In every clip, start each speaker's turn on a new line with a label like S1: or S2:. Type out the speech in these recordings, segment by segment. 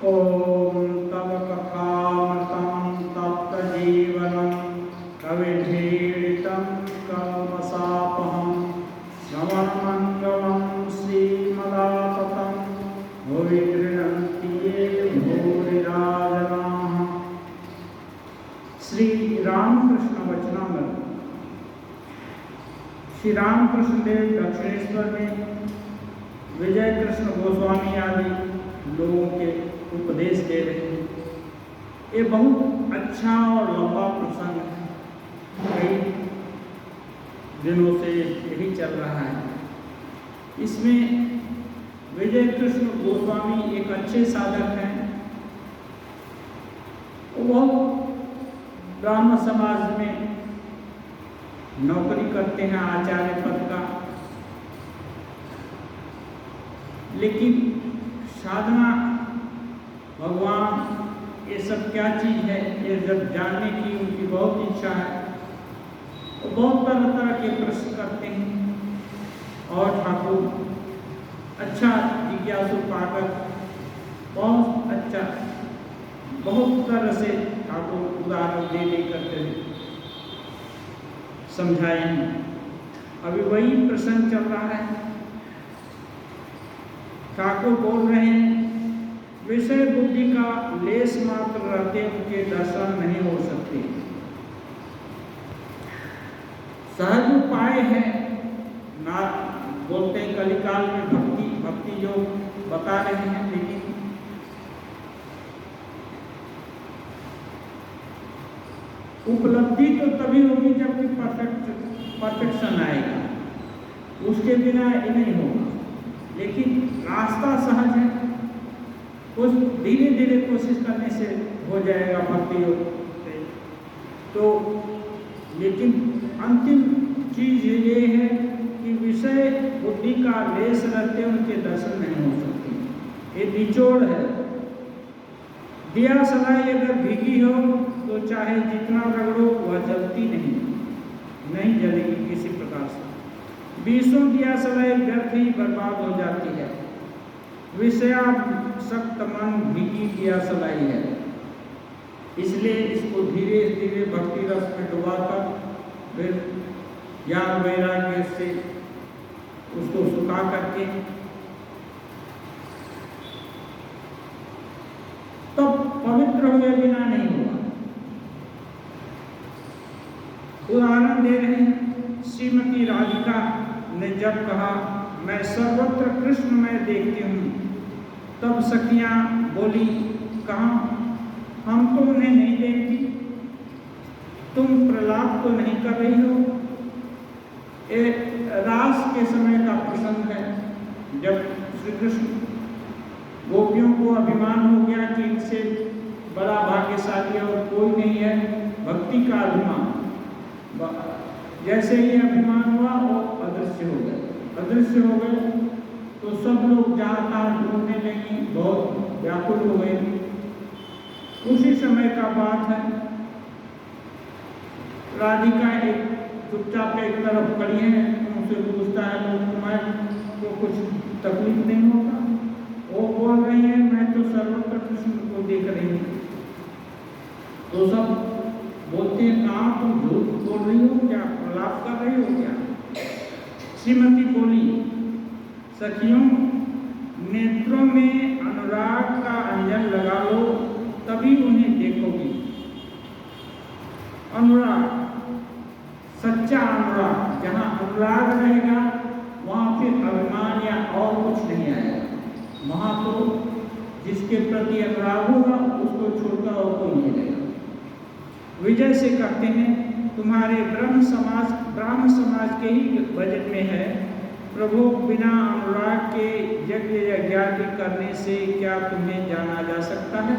S1: ॐ तव कथामृतं तप्तजीवनं कविभिरीडितं कल्मषापहं श्रवणमङ्गलं श्रीमदाततं भुवि गृह्णन्ति ये भूरिराजनाः। श्री रामकृष्ण वचनामृत। श्री रामकृष्ण देव दक्षिणेश्वर में विजय कृष्ण गोस्वामी आदि लोगों के उपदेश दे रहे हैं। ये बहुत अच्छा और लंबा प्रसंग है, कई दिनों से यही चल रहा है। इसमें विजय कृष्ण गोस्वामी एक अच्छे साधक हैं। वो ब्राह्मण समाज में नौकरी करते हैं, आचार्य पद का, लेकिन साधना भगवान ये सब क्या चीज़ है ये जब जानने की उनकी बहुत इच्छा है। वो बहुत तरह तरह के प्रश्न करते हैं और ठाकुर अच्छा जिज्ञासु पाकर बहुत अच्छा बहुत तरह से ठाकुर उदाहरण दे दे करते समझाए हैं। अभी वही प्रसंग चल रहा है। ठाकुर बोल रहे हैं विषय बुद्धि का लेस मात्र रहते उनके दर्शन नहीं हो सकते। सहज उपाय है ना, बोलते हैं कलिकाल में भक्ति जो बता रहे हैं, लेकिन उपलब्धि तो तभी होगी जबकि परफेक्शन आएगा, उसके बिना ये नहीं होगा। लेकिन रास्ता सहज है, कुछ धीरे धीरे कोशिश करने से हो जाएगा भक्ति योग से। तो लेकिन अंतिम चीज ये है कि विषय बुद्धि का लेस रहते उनके दर्शन नहीं हो सकते। ये निचोड़ है। दिया सलाई अगर भीगी हो तो चाहे जितना रगड़ो वह जलती नहीं जलेगी किसी प्रकार से। बीसों दिया सलाई व्यर्थ ही बर्बाद हो जाती है। विषयासक्त मन भीगी दिया सलाई है। इसलिए इसको धीरे धीरे भक्ति रस में डुबाकर फिर ज्ञान वैराग्य से उसको सुखा करके तब पवित्र हुए बिना नहीं हुआ। उदाहरण दे रहे हैं, श्रीमती राधिका ने जब कहा मैं सर्वत्र कृष्ण में देखती हूँ, तब सखियाँ बोली कहाँ, हम तो उन्हें नहीं देखती, तुम प्रलाप तो नहीं कर रही हो। रास के समय का प्रसंग है, जब श्री कृष्ण गोपियों को अभिमान हो गया कि इनसे बड़ा भाग्यशाली और कोई नहीं है, भक्ति का अभिमान। जैसे ही अभिमान हुआ वो अदृश्य हो गए तो सब लोग जहाँ तहाँ ढूंढने लगी, बहुत व्याकुल हो गए। उसी समय का बात है, राधिका एक चुपचाप एक तरफ खड़ी है, उनसे पूछता है तो तुम्हें कुछ तकलीफ नहीं होता? वो बोल रही है मैं तो सर्वत्र कृष्ण को देख रही हूँ। तो सब बोलते हैं कहाँ तुम झूठ बोल रही हो क्या, प्रलाप कर रही हो क्या? श्रीमती बोली सखियों, नेत्रों में अनुराग का अंजन लगा लो तभी उन्हें देखोगी। अनुराग, सच्चा अनुराग, जहाँ अनुराग रहेगा वहाँ फिर अभिमान या और कुछ नहीं आएगा। वहाँ तो जिसके प्रति अनुराग होगा उसको छोड़कर और कोई नहीं रहेगा। विजय से कहते हैं तुम्हारे ब्राह्मण समाज के ही बजट में है, प्रभु बिना अनुराग के यज्ञ यज्ञादि करने से क्या तुम्हें जाना जा सकता है?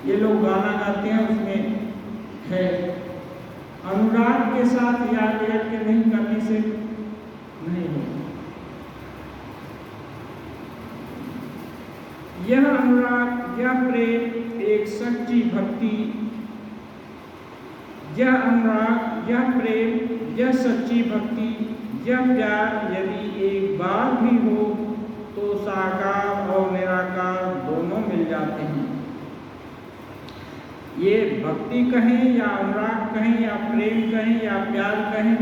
S1: ये लोग गाना गाते हैं, उसमें है अनुराग के साथ यज्ञ नहीं करने से नहीं होगा। यह अनुराग, यह प्रेम, एक सच्ची भक्ति, यह अनुराग, यह प्रेम, यह सच्ची भक्ति, यह प्यार यदि एक बार भी हो तो साकार और निराकार दोनों मिल जाते हैं। ये भक्ति कहें या अनुराग कहें या प्रेम कहें या प्यार कहें,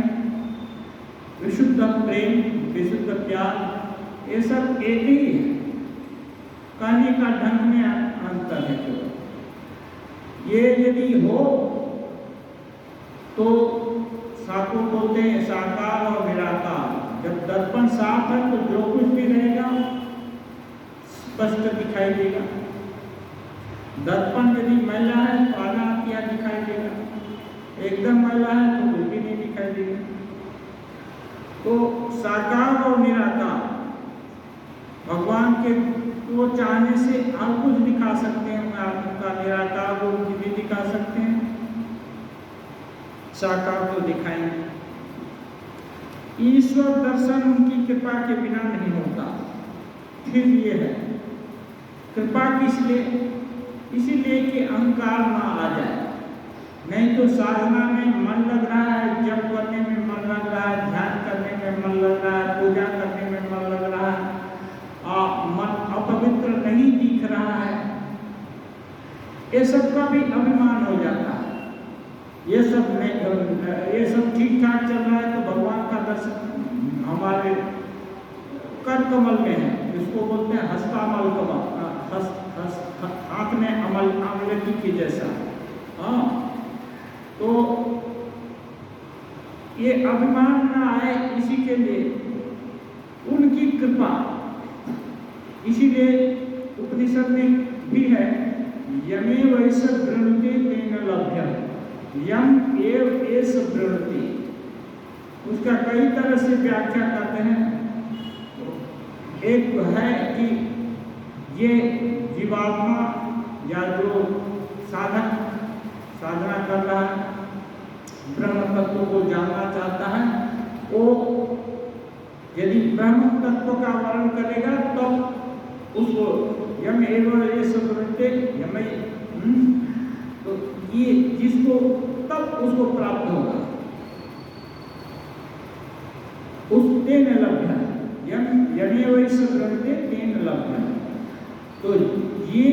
S1: विशुद्ध प्रेम विशुद्ध प्यार, ये सब एक ही है। कहने का ढंग में अंतर है। केवल ये यदि हो तो साको बोलते हैं साकार और निराकार। जब दर्पण साफ है तो जो कुछ भी रहेगा स्पष्ट दिखाई देगा। दर्पण यदि मैला है तो आधा किया दिखाई देगा, एकदम मैला है तो कुछ भी नहीं दिखाई देगा। तो साकार और निराकार भगवान के को चाहने से और कुछ दिखा सकते हैं, उनका निराकार रूप भी दिखा सकते हैं, साकार तो दिखाएंगे। ईश्वर दर्शन उनकी कृपा के बिना नहीं होता। फिर ये है कृपा किस लिए? इसीलिए कि अहंकार ना आ जाए। नहीं तो साधना में मन लग रहा है, जप करने में मन लग रहा है, ध्यान करने में मन लग रहा है, पूजा करने में मन लग रहा है, मन अपवित्र नहीं दिख रहा है, ये सब का भी अभिमान हो जाता है। ये सब ठीक ठाक चल रहा है तो भगवान का दर्शन हमारे कर कमल में है। इसको बोलते हैं हस्तामल कमल, हाथ में अमलकी के जैसा। हाँ, तो ये अभिमान ना आए इसी के लिए उनकी कृपा। इसीलिए उपनिषद में भी है यमे वैस वृणुते तेन लभ्यते, यम एव एस वृणुते। उसका कई तरह से व्याख्या करते हैं। एक है कि ये जीवात्मा या जो साधक साधना कर रहा है, ब्रह्म तत्व को जानना चाहता है, वो यदि ब्रह्म तत्व का वर्णन करेगा तो उसको यम एवं ये सब वृणुते यमय, तो ये जिसको तब उसको प्राप्त होगा, उस तेन लभ्य यमे वैसे वृणुते तेन लभ्य। तो ये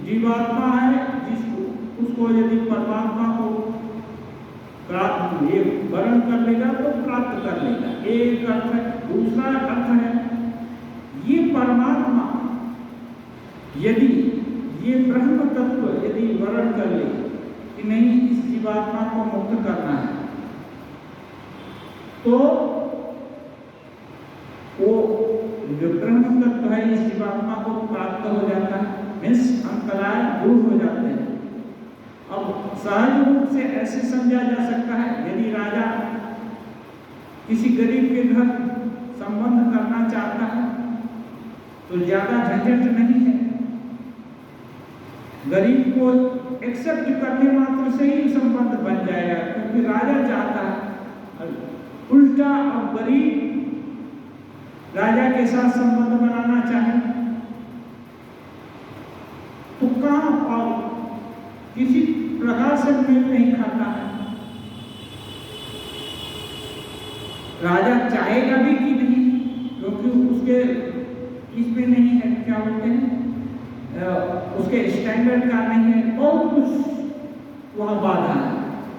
S1: जीवात्मा है, जिसको उसको यदि परमात्मा को प्राप्त ये वर्ण कर लेगा तो प्राप्त कर लेगा, एक अर्थ है। दूसरा अर्थ है ये परमात्मा यदि ये ब्रह्म तत्व यदि वर्ण कर ले कि नहीं इस जीवात्मा को मुक्त करना है, तो वो जो ब्रह्म तत्व है इस जीवात्मा को प्राप्त हो जाता है, मीन्स अंतराय दूर हो जाते हैं। अब सहज रूप से ऐसे समझा जा सकता है, यदि राजा किसी गरीब के घर संबंध करना चाहता है तो ज्यादा झंझट नहीं है। गरीब को एक्सेप्ट करने मात्र से ही संबंध बन जाएगा, क्योंकि राजा चाहता है। उल्टा अब गरीब राजा के साथ संबंध बनाना चाहे तो कहां पाओ, किसी प्रकार से मेल नहीं खाता है। राजा चाहेगा भी कि नहीं, क्योंकि उसके इसमें नहीं है, क्या बोलते हैं, उसके स्टैंडर्ड का नहीं है, बहुत कुछ वह बाधा है।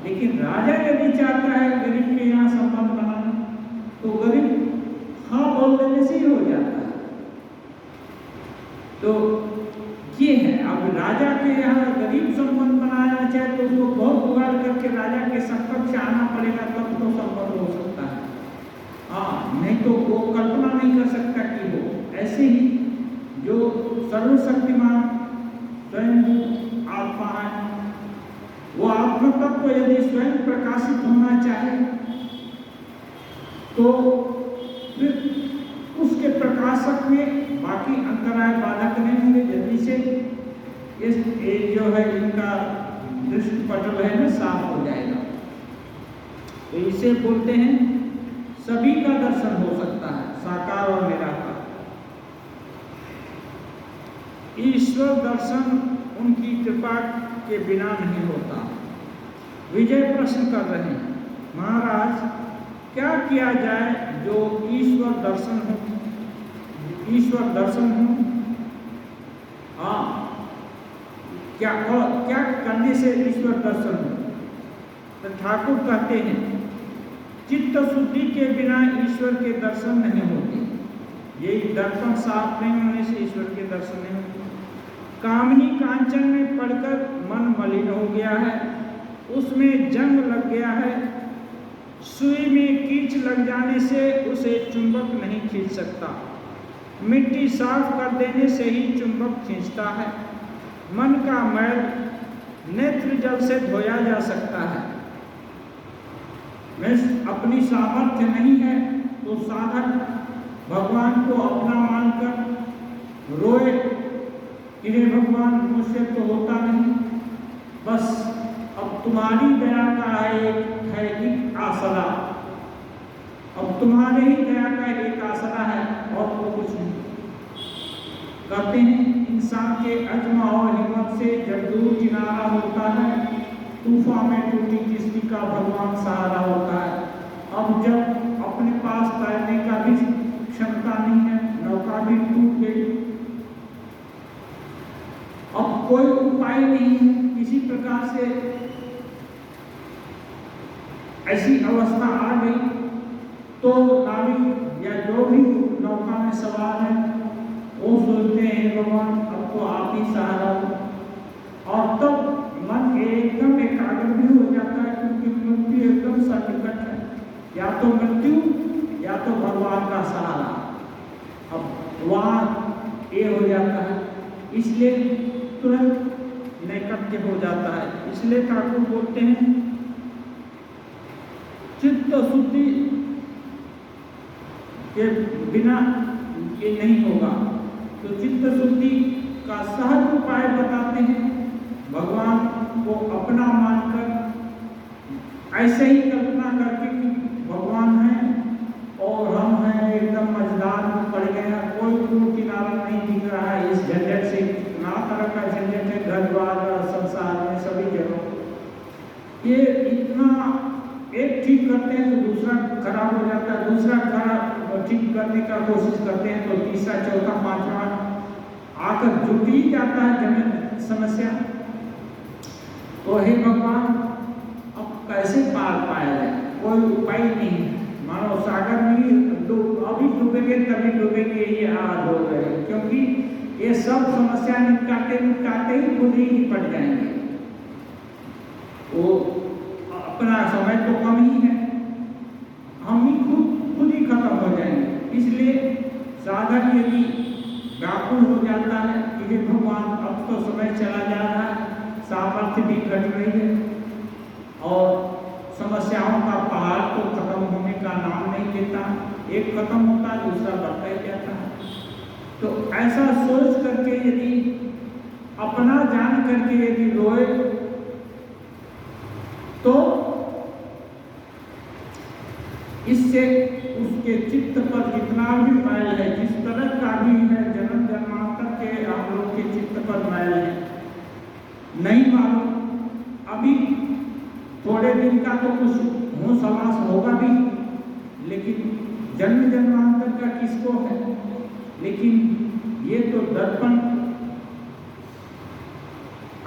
S1: लेकिन राजा यदि चाहता है गरीब के यहाँ संबंध बनाना तो गरीब हाँ बोल देने से ही हो जाता है। तो ये है, अब राजा के यहाँ गरीब संबंध बनाना चाहे तो उसको बहुत जुगाड़ करके राजा के संपर्क से आना पड़ेगा, तब तो संबंध हो सकता है। हाँ, नहीं तो वो कल्पना नहीं कर सकता कि वो ऐसे ही जो सर्वशक्तिमान स्वयं आत्मा है, वो आत्म तत्व यदि स्वयं प्रकाशित होना चाहे तो फिर उसके प्रकाशक में बाकी अंतराय बाधक नहीं होंगे। जल्दी से ये जो है इनका दृष्टि पटल है ना साफ हो जाएगा। तो इसे बोलते हैं सभी का दर्शन हो सकता है, साकार और निराकार। ईश्वर दर्शन उनकी कृपा के बिना नहीं होता। विजय प्रश्न कर रहे हैं, महाराज क्या किया जाए जो ईश्वर दर्शन ईश्वर दर्शन हो। हाँ, क्या करने से ईश्वर दर्शन हो? तो ठाकुर कहते हैं चित्त शुद्धि के बिना ईश्वर के दर्शन नहीं होते। यही दर्पण साफ नहीं होने से ईश्वर के दर्शन नहीं होते। कामनी कांचन में पड़कर मन मलिन हो गया है, उसमें जंग लग गया है। सुई में कीच लग जाने से उसे चुंबक नहीं खींच सकता। मिट्टी साफ कर देने से ही चुंबक खींचता है। मन का मैल नेत्र जल से धोया जा सकता है। मैं अपनी सामर्थ्य नहीं है तो साधक भगवान को अपना मानकर रोए कि हे भगवान, मुझसे तो होता नहीं, बस अब तुम्हारी दया का एक आसरा, अब तुम्हारे ही दया का एक आसरा है और तो कुछ नहीं। कहते हैं इंसान के अजमा और हिम्मत से जब दूर किनारा होता है, तूफान में टूटी किस्ती का भगवान सहारा होता है। अब जब अपने पास तैरने का भी क्षमता नहीं है, नौका भी टूट गई, अब कोई उपाय नहीं है, किसी प्रकार से ऐसी अवस्था आ गई तो नाविक या जो भी नौका में सवार है वो सोचते हैं भगवान अब तो आप ही सहारा हो। और तब मन एकदम एकाग्र भी हो जाता है, क्योंकि मृत्यु एकदम सन्निकट है, या तो मृत्यु या तो भगवान का सहारा। अब वहाँ ये हो जाता है, इसलिए तुरंत नैकट्य हो जाता है। इसलिए ठाकुर बोलते हैं चित्त शुद्धि के बिना ये नहीं होगा। तो चित्त शुद्धि का सहज उपाय बताते हैं, भगवान को अपना मानकर ऐसे ही कल्पना करके कि भगवान है और हम हैं, एकदम मझधार में पड़ गए हैं, कोई दूर किनारा नहीं दिख रहा है। इस झंझट से ना तरह का झंझट है, घर द्वार संसार में सभी जगह। ये इतना एक ठीक करते हैं तो दूसरा खराब हो जाता है, दूसरा खराब ठीक करने का कोशिश करते हैं तो तीसरा चौथा पांचवा आकर जुट ही जाता है जमीन समस्या। तो हे भगवान, अब कैसे पार पाया जाए? कोई उपाय नहीं। मानो सागर में अभी डूबेंगे तभी डूबेंगे, ये हाल हो गए, क्योंकि ये सब समस्या निपटाते ही खुद ही निपट जाएंगे। वो अपना समय तो कम ही है, हम ही खुद ही खत्म हो जाएंगे। इसलिए साधक यदि व्याकुल हो जाता है कि हे भगवान अब तो समय चला जा रहा है, सामर्थ्य भी घट रही है और समस्याओं का पहाड़ तो खत्म होने का नाम नहीं लेता, एक खत्म होता है दूसरा बढ़ता ही जाता है। तो ऐसा सोच करके यदि अपना जान करके यदि रोए तो इससे उसके चित्त पर जितना भी मैल है, जिस तरह का भी है, जन्म जन्मांतर के हम लोग के चित्त पर मैल है, नहीं मालूम अभी थोड़े दिन का तो कुछ होश हवास होगा भी, लेकिन जन्म जन्मांतर का किसको है? लेकिन ये तो दर्पण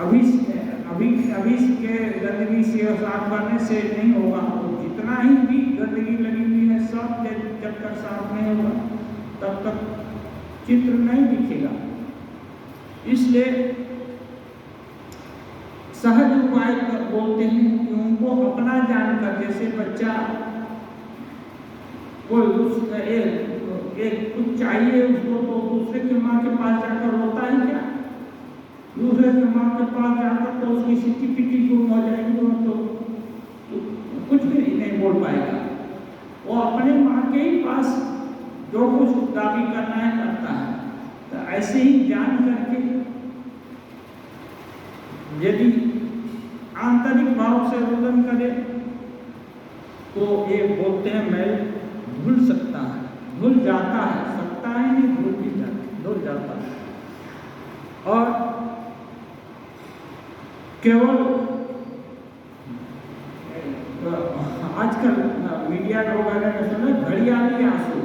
S1: अभी के गंदगी से साफ करने से नहीं होगा। तो जितना ही भी गंदगी लगी हुई है सब जब तक साफ नहीं होगा तब तक चित्र नहीं दिखेगा। इसलिए सहज उपाय बोलते हैं कि उनको अपना जानकर, जैसे बच्चा कोई एक कुछ चाहिए उसको तो दूसरे की माँ के पास जाकर रोता है क्या? दूसरे की माँ के पास जाकर तो उसकी सिटी पिटी गुम हो जाएगी तो कुछ भी नहीं बोल पाएगा। वो अपने माँ के ही पास जो कुछ दावी करना है करता है। तो ऐसे ही जान करके यदि आंतरिक भाव से रोदन करे तो ये बोलते हैं मैं भूल सकता है, भूल जाता है, सकता है नहीं, भूल जाता है। और केवल आजकल मीडिया वगैरह में सुना घड़ियाली आंसू,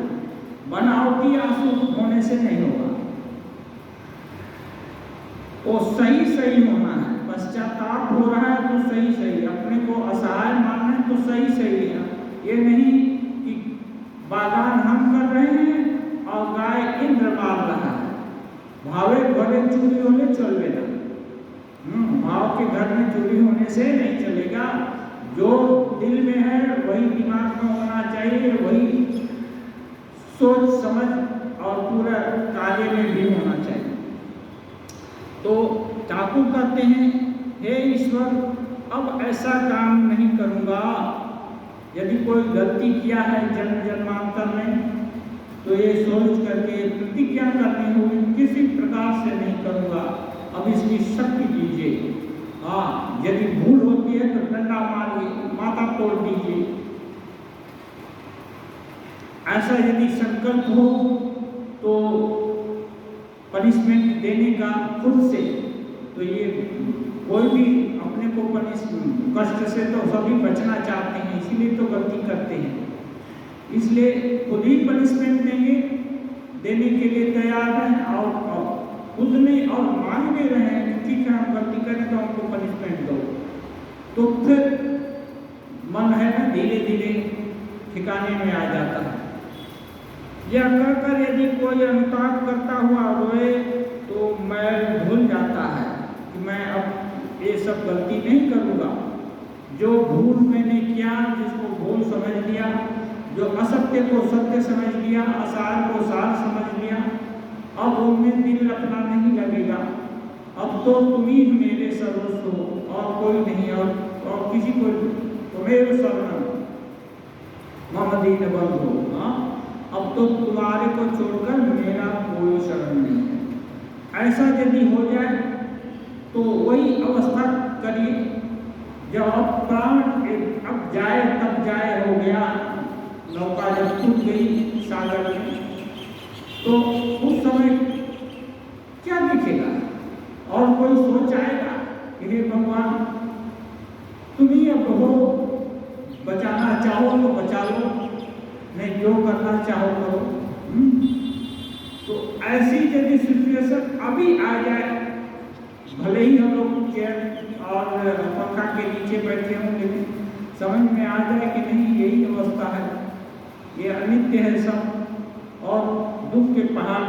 S1: बनावटी आंसू होने होने से नहीं होगा। वो सही सही होना है। पश्चाताप हो रहा है तो सही सही, अपने को असहाय मानना है तो सही सही है। ये नहीं कि बागान हम कर रहे हैं और गाय इंद्र मार रहा है। भावे भले चोरी होने चल लेना, भाव के घर में चोरी होने से नहीं चलेगा। जो दिल में है वही दिमाग में होना चाहिए, वही सोच समझ और पूरा कार्य में भी होना चाहिए। तो ठाकुर कहते हैं, हे ईश्वर, अब ऐसा काम नहीं करूँगा। यदि कोई गलती किया है जन्म जन्मांतर में तो ये सोच करके प्रतिज्ञा करनी होगी, किसी प्रकार से नहीं करूँगा। अब इसकी शक्ति दीजिए। हाँ, यदि भूल होती है तो डंडा मारिए, माथा तोड़ दीजिए। ऐसा यदि संकल्प हो तो पनिशमेंट देने का खुद से, तो ये कोई भी अपने को कष्ट से तो सभी बचना चाहते हैं, इसीलिए तो गलती करते हैं। इसलिए खुद ही पनिशमेंट देने के लिए तैयार हैं और खुद में और मान भी रहे हैं कि ठीक है हम गलती करें तो हमको पनिशमेंट दो। तो फिर मन है ना धीरे धीरे ठिकाने में आ जाता है। यह कहकर यदि कोई अनुताप करता हुआ रोए तो मैं भूल जाता है कि मैं अब ये सब गलती नहीं करूँगा। जो भूल मैंने किया, जिसको भूल समझ लिया, जो असत्य को सत्य समझ लिया, असार को सार समझ लिया, अब उनमें दिल अपना नहीं लगेगा। अब तो तुम ही मेरे सर्वस्व हो और कोई नहीं, और किसी को तुम्हें शरण मम दीन बंधु। हाँ, अब तो तुम्हारे को छोड़कर मेरा कोई शरण नहीं है। ऐसा यदि हो जाए तो वही अवस्था करिए जब अब प्राण अब जाए तब जाए हो गया। नौका जब टूट गई सागर में तो उस समय क्या दिखेगा? और कोई सोच आएगा कि हे भगवान तुम ही अब हो, बचाना चाहो तो बचा लो, नहीं जो करना चाहो करो। तो ऐसी यदि सिचुएशन अभी आ जाए, भले ही हम लोग चेयर और पंखा के नीचे बैठे हों, लेकिन समझ में आ जाए कि नहीं यही अवस्था है, ये अनित्य है सब, और दुख के पहाड़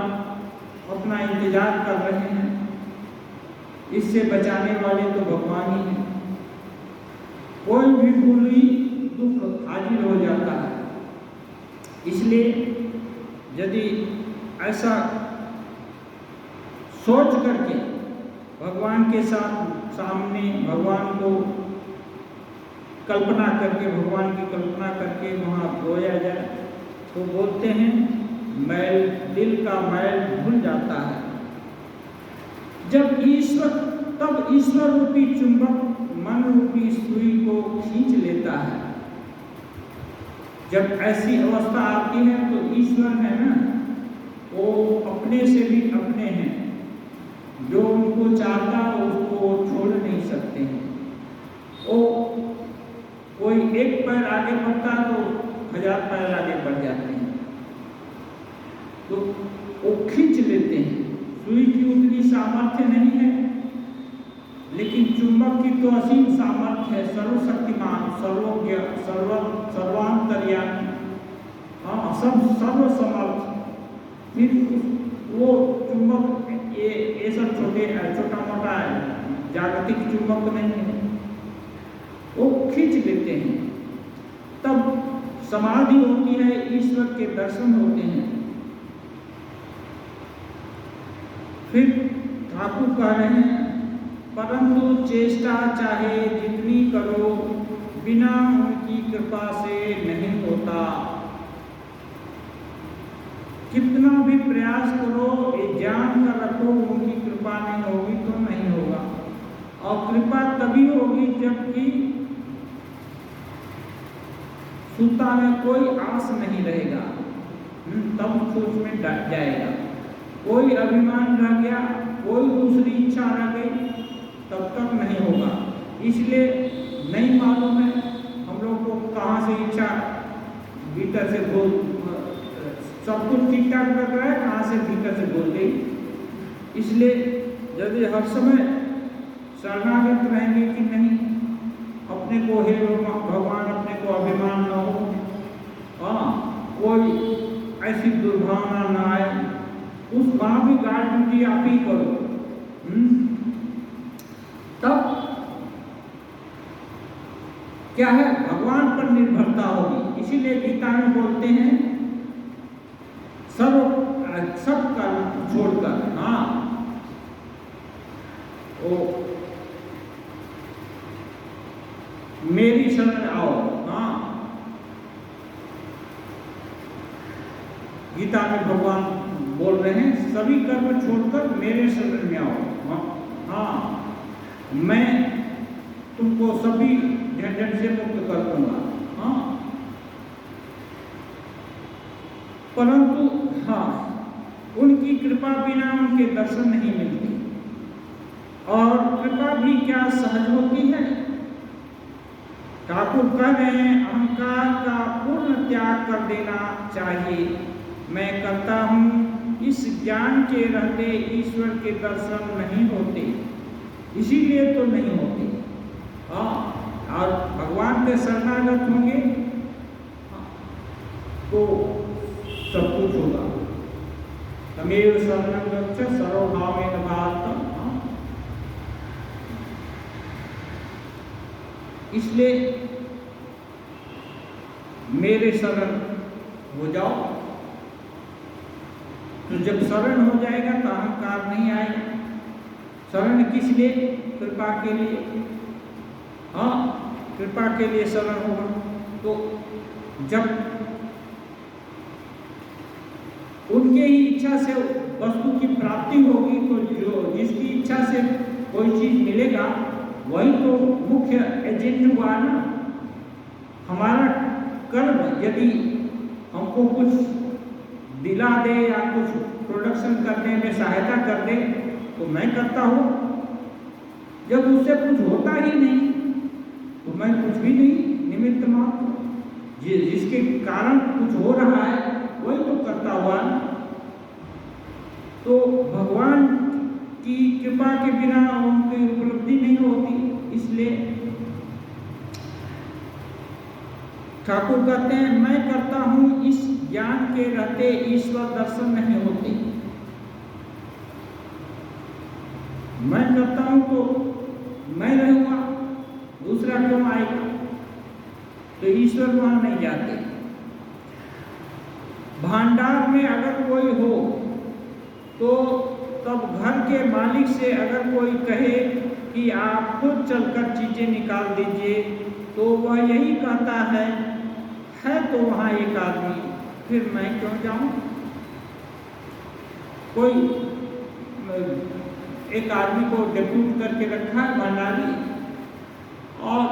S1: अपना इंतजार कर रहे हैं, इससे बचाने वाले तो भगवान ही हैं। कोई भी भूल ही दुख हाजिर हो जाता है। इसलिए यदि ऐसा सोच करके भगवान के सामने भगवान को कल्पना करके, भगवान की कल्पना करके वहाँ रोया जाए तो बोलते हैं मैल, दिल का मैल धुल जाता है। जब तब ईश्वर रूपी चुंबक मन रूपी सुई को खींच लेता है। जब ऐसी अवस्था आती है तो ईश्वर है ना, वो अपने से भी अपने हैं, जो उनको चाहता उसको छोड़ नहीं सकते हैं। वो कोई एक पैर आगे बढ़ता तो 1000 पैर आगे बढ़ जाते हैं, तो वो खींच लेते हैं। सुई की उतनी सामर्थ्य नहीं है, लेकिन चुंबक की तो असीम सामर्थ्य है। सर्वशक्तिमान, सर्वज्ञ, सर्वांतर्यामी, हाँ, सब सर्वसमर्थ। फिर वो चुंबक ये सब छोटा मोटा जागतिक चुंबक नहीं है, वो खींच लेते हैं। तब समाधि होती है, ईश्वर के दर्शन होते हैं। फिर ठाकुर कह रहे हैं, परंतु चेष्टा चाहे जितनी करो बिना उनकी कृपा से नहीं होता। कितना भी प्रयास करो, ये जान कर रखो उनकी कृपा नहीं होगी तो नहीं होगा। और कृपा तभी होगी जबकि सूता में कोई आस नहीं रहेगा, तब सोच में डट जाएगा। कोई अभिमान रह गया, कोई दूसरी इच्छा रह गई, तब तक नहीं होगा। इसलिए नहीं मालूम है हम लोग को कहाँ से इच्छा भीतर से सब कुछ ठीक ठाक लग रहा है, कहाँ से भीतर से बोल गई। इसलिए यदि हर समय शरणागत रहेंगे कि नहीं, अपने को हे भगवान, अपने को अभिमान न हो, कोई ऐसी दुर्भावना न आए, उस वहाँ भी गार्ड ड्यूटी आप ही करो, तब क्या है, भगवान पर निर्भरता होगी। इसीलिए गीता में बोलते हैं सब कर्म छोड़कर, ओ मेरी शरण आओ। गीता में भगवान बोल रहे हैं सभी कर्म छोड़कर मेरे शरण में आओ। मैं तुमको सभी झंझट से मुक्त कर दूंगा। परंतु उनकी कृपा बिना उनके दर्शन नहीं मिलते, और कृपा भी क्या सहज होती है। ठाकुर कह रहे हैं अहंकार का पूर्ण त्याग कर देना चाहिए। मैं करता हूँ, इस ज्ञान के रहते ईश्वर के दर्शन नहीं होते, इसीलिए तो नहीं होते। और भगवान के शरणागत होंगे तो सब कुछ होगा। तमेव शरणं गच्छ सर्वभावेन भारत। इसलिए मेरे शरण हो जाओ, तो जब शरण हो जाएगा तो अहंकार नहीं आएगा। शरण किस लिए? कृपा के लिए। कृपा के लिए शरण होगा। तो जब उनके ही इच्छा से वस्तु की प्राप्ति होगी, तो जो जिसकी इच्छा से कोई चीज मिलेगा वही तो मुख्य एजेंट हुआ ना। हमारा कर्म यदि हमको कुछ दिला दे या कुछ प्रोडक्शन करने में सहायता कर दे तो मैं करता हूँ। जब उससे कुछ होता ही नहीं तो मैं कुछ भी नहीं, निमित्त मात्र। जिसके कारण कुछ हो रहा है वही तो करता हुआ। तो भगवान की कृपा के बिना उनकी उपलब्धि नहीं होती। इसलिए ठाकुर कहते हैं मैं करता हूँ, इस ज्ञान के रहते ईश्वर दर्शन नहीं होते। मैं करता हूँ तो मैं रहूँगा, दूसरा क्यों आएगा? तो ईश्वर वहाँ नहीं जाते। भंडार में अगर कोई हो तो तब घर के मालिक से अगर कोई कहे कि आप खुद चलकर चीजें निकाल दीजिए, तो वह यही कहता है तो वहाँ एक आदमी, फिर मैं क्यों जाऊं? कोई एक आदमी को डिप्यूट करके रखा है भंडारी, और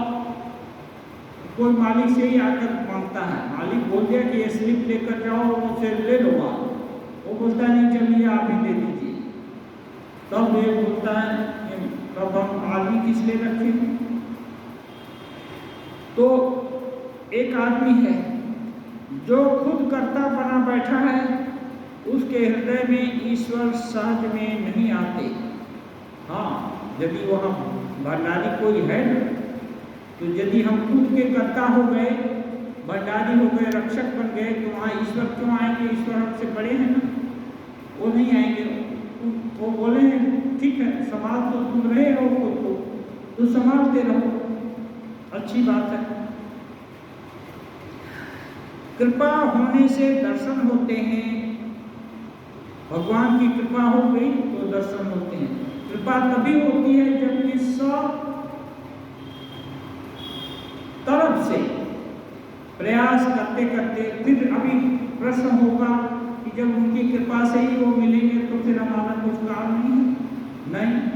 S1: कोई मालिक से ही आकर मांगता है। मालिक बोल दिया कि ये स्लिप लेकर जाओ, उसे ले लो। वो बोलता नहीं, चलिए आप ही दे दीजिए। तब ये बोलता है तब हम आदमी किस लिए रखें? तो एक आदमी है जो खुद कर्ता बना बैठा है, उसके हृदय में ईश्वर सहज में नहीं आते। यदि वहाँ भंडारी कोई है ना, तो यदि हम खुद के कर्ता हो गए, भंडारी हो गए, रक्षक बन गए, तो वहाँ ईश्वर क्यों आएंगे? ईश्वर हमसे बड़े हैं ना, वो नहीं आएंगे। वो बोले ठीक है, संभाल तो तुम रहे हो खुद को, तो संभालते रहो, अच्छी बात है। कृपा होने से दर्शन होते हैं। भगवान की कृपा हो गई तो दर्शन होते हैं। कृपा तभी होती है जबकि सब तरफ से प्रयास करते करते, फिर अभी प्रश्न होगा कि जब उनकी कृपा से ही वो मिलेंगे तो फिर हमारा कुछ काम नहीं।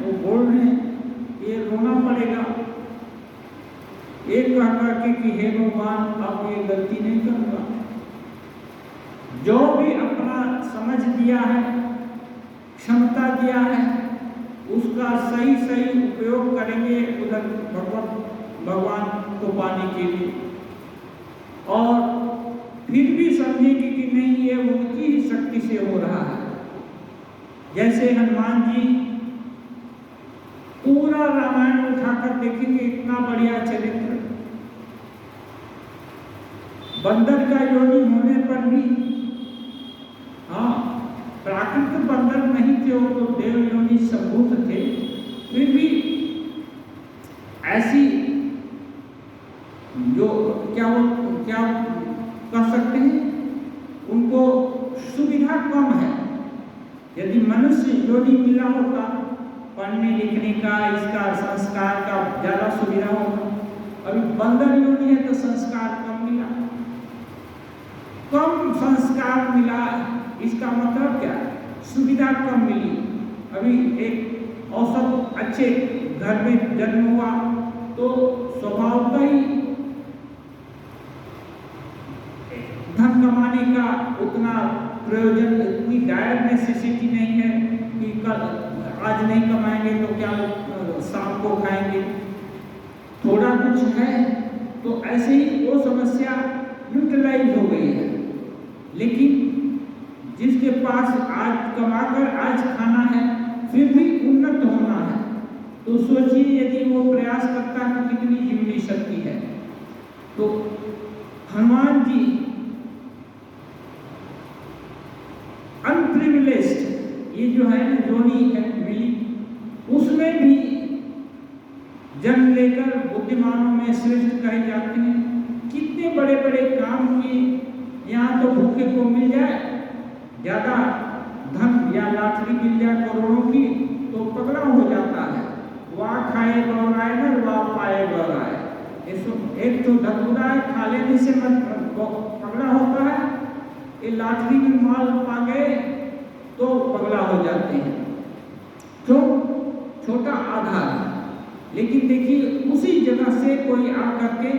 S1: वो बोल रहे हैं, ये रोना पड़ेगा एक कह करके कि हे भगवान अब ये गलती नहीं करूँगा। जो भी अपना समझ दिया है, क्षमता दिया है, उसका सही उपयोग करेंगे उधर भगवान को पाने के लिए। और फिर भी समझेंगे कि नहीं, ये उनकी ही जैसे हनुमान जी पूरा रामायण उठाकर देखेंगे, इतना बढ़िया चरित्र, बंदर का योनि होने पर भी, हाँ प्राकृतिक बंदर नहीं थे, वो तो देव योनि संभूत थे, फिर भी ऐसी जो क्या कर सकते हैं, उनको सुविधा कम है। यदि मनुष्य योनि मिला होता पढ़ने लिखने का, इसका संस्कार का ज्यादा सुविधा होगा। अभी बंदर योनि है तो संस्कार कम मिला, कम संस्कार मिला, इसका मतलब क्या, सुविधा कम मिली। अभी एक औसत अच्छे घर में जन्म हुआ तो स्वभावतः ही धन कमाने का उतना प्रयोजन, इतनी डायर नेसेसिटी नहीं है कि कल आज नहीं कमाएंगे तो क्या शाम को खाएंगे, थोड़ा कुछ है तो ऐसे ही वो समस्या यूटिलाइज हो गई है। लेकिन जिसके पास आज कमाकर आज खाना है, फिर भी उन्नत होना है, तो सोचिए यदि वो प्रयास करता है तो कितनी जीवनी शक्ति है। तो हनुमान जी अनप्रिविलेज्ड, ये जो है योनि है मिली, उसमें भी जन्म लेकर बुद्धिमानों में श्रेष्ठ कहे जाते हैं। कितने बड़े बड़े काम किए, यहाँ तो भूखे को मिल जाए ज्यादा धन या लाटरी मिल जाए करोड़ों की तो पगला हो जाता है, वाह खाए गौराए न वाह पाए गौराए। एक तो धकुदा है, खा लेने से पगला होता है, ये लाटरी में माल पा गए तो पगला हो जाते हैं। तो छोटा आधार है, लेकिन देखिए उसी जगह से कोई आकर के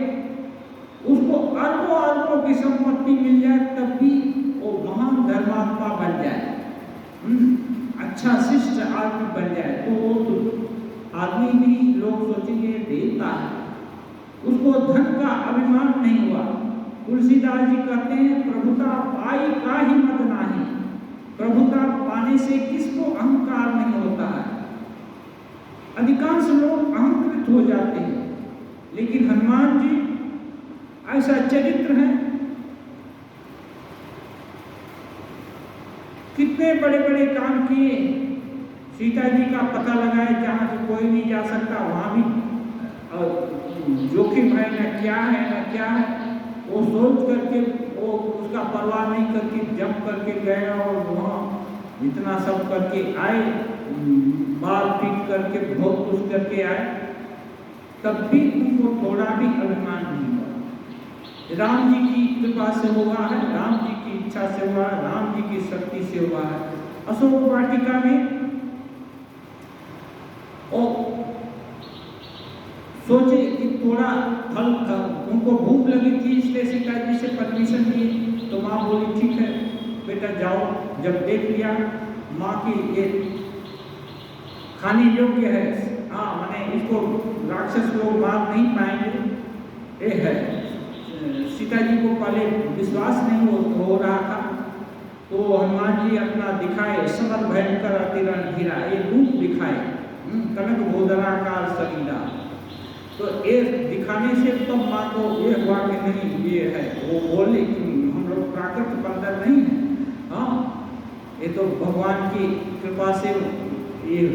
S1: उसको अरबों अरबों की संपत्ति मिल जाए तब भी वो महान धर्मात्मा बन जाए, अच्छा शिष्ट आदमी बन जाए, तो वो तो आदमी भी लोग सोचेंगे देवता है, उसको धन का अभिमान नहीं हुआ। तुलसीदास जी कहते हैं प्रभुता पाई का ही मत नाही, प्रभुता पाने से किसको अहंकार नहीं होता है। अधिकांश लोग अहंकृत हो जाते हैं, लेकिन हनुमान जी ऐसा चरित्र है, कितने बड़े बड़े काम किए। सीता जी का पता लगाए जहाँ से कोई नहीं जा सकता, वहाँ भी जोखिम है, न क्या है न क्या है, वो सोच करके वो उसका परवाह नहीं करके जंप करके गए और वहाँ इतना सब करके आए, बाल पीट करके बहुत कुछ करके आए, तब भी उनको थोड़ा भी अभिमान नहीं हुआ। राम जी की कृपा से हुआ है, राम जी की इच्छा से हुआ है, राम जी की शक्ति से हुआ है। अशोक वाटिका में सोचे कि थोड़ा फल उनको भूख लगी थी, इसलिए सीता जी से परमिशन ली, तो माँ बोली ठीक है बेटा जाओ। जब देख लिया माँ की ये खाने योग्य है, हाँ मैंने इसको राक्षस लोग मार नहीं पाएंगे, ये है। सीता जी को पहले विश्वास नहीं हो रहा था, तो हनुमान जी अपना दिखाए समर भयंकर अतिरण घिरा, ये रूप दिखाए कनक बोधराकार शरीरा। तो ये दिखाने से तो माँ को ये हुआ कि नहीं ये है, वो बोले कि हम लोग प्राकृत बंदर नहीं है, हाँ ये तो भगवान की कृपा से ये।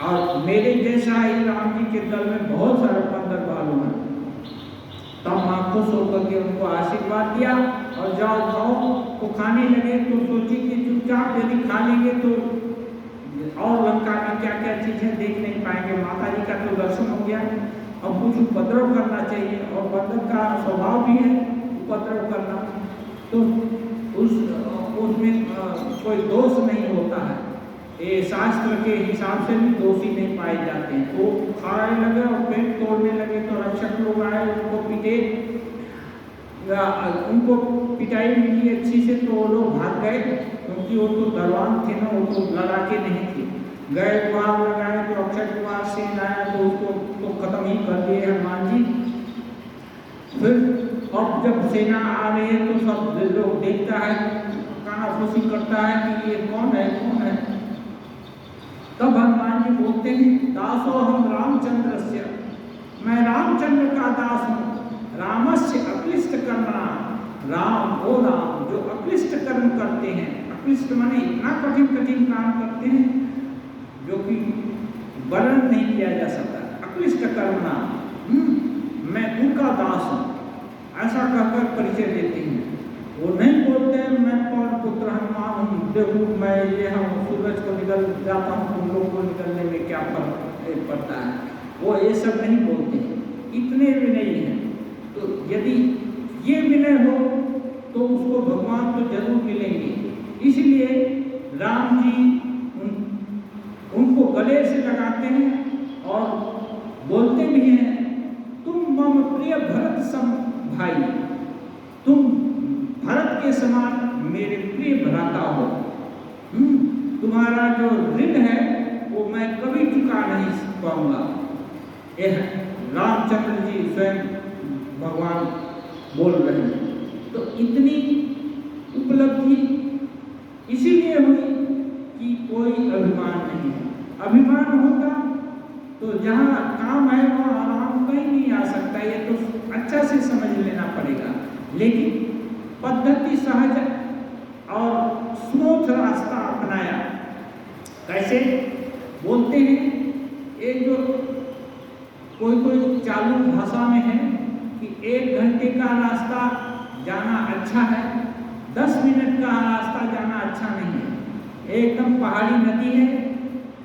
S1: और मेरे जैसा ही राम जी के दल में बहुत सारे बंदर बालू हैं। तब माँ खुश होकर के उनको आशीर्वाद दिया और जाओ खाओ। तो खाने लगे तो सोची कि चुपचाप यदि खा लेंगे तो और लंका में क्या क्या चीजें देख नहीं पाएंगे। माता जी का तो दर्शन हो गया, अब कुछ उपद्रव करना चाहिए, और बंदर का स्वभाव भी है उपद्रव करना, तो उसमें कोई दोष नहीं होता है, ये शास्त्र के हिसाब से भी दोषी नहीं पाए जाते हैं। तो खाने लगे और पेट तोड़ने लगे, तो रक्षक लोग आए उनको पीटे, उनको पिटाई मिली अच्छी से, तो वो लोग भाग गए, क्योंकि वो तो दरवान थे ना, वो तो लड़ाके नहीं थे। गए कुआर लगाए तो अक्षय कुमार सिंह आया तो उसको तो खत्म ही कर दिए हनुमान जी। फिर अब जब सेना आ रही है तो सब लोग देखता है कानाफूसी करता है कि ये कौन है कौन है। तब हनुमान जी बोलते हैं, दासो हम रामचंद्र से, मैं रामचंद्र का दास हूँ। रामस्य अक्लिष्ट कर्मणा, राम वो राम जो अक्लिष्ट कर्म करते हैं। अक्लिष्ट माने इतना कठिन कठिन काम करते हैं जो कि वर्णन नहीं किया जा सकता। अक्लिष्ट कर्मणा, मैं उनका दास हूँ, ऐसा कहकर परिचय देते हैं। वो नहीं बोलते हैं मैं पवन पुत्र हनुमान हूँ, देखो मैं ये हूँ, सूरज को निकल जाता हूँ, तुम लोग को निकलने में क्या फर्क पड़ता है। वो ये सब नहीं बोलते हैं, इतने विनयी हैं। तो यदि ये विनय हो तो उसको भगवान तो जरूर मिलेंगे। इसलिए राम जी उनको गले से लगाते हैं और बोलते भी हैं, तुम मम प्रिय भरत सम भाई, तुम भरत के समान मेरे प्रिय भ्राता हो। तुम्हारा जो ऋण है वो मैं कभी चुका नहीं पाऊंगा। यह रामचंद्र जी स्वयं भगवान बोल रहे हैं। तो इतनी उपलब्धि इसीलिए हुई कि कोई अभिमान नहीं है। अभिमान होगा तो जहाँ काम है वहाँ आराम कहीं नहीं आ सकता। ये तो अच्छा से समझ लेना पड़ेगा। लेकिन पद्धति सहज और स्मूथ रास्ता अपनाया। कैसे बोलते हैं, ये जो कोई चालू भाषा में है कि 1 घंटे का रास्ता जाना अच्छा है, 10 मिनट का रास्ता जाना अच्छा नहीं है। एकदम पहाड़ी नदी है,